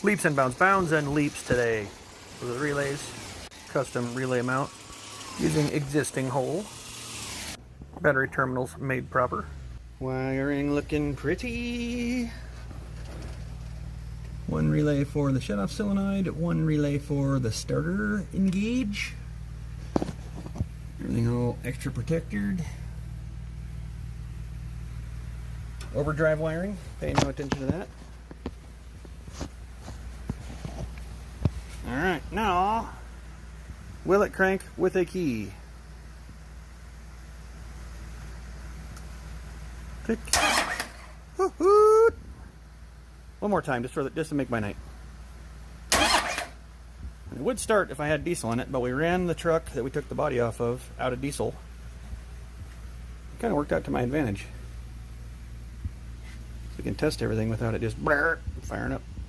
Leaps and bounds. Bounds and leaps today. For the relays. Custom relay mount. Using existing hole. Battery terminals made proper. Wiring looking pretty. One relay for the shutoff solenoid, one relay for the starter engage. Everything all extra protected. Overdrive wiring, pay no attention to that. Alright, now, willet crank with a key. Click. Woo-hoo! One more time, just to make my night. It would start if I had diesel in it, but we ran the truck that we took the body off of out of diesel. It kind of worked out to my advantage. So we can test everything without it just firing up.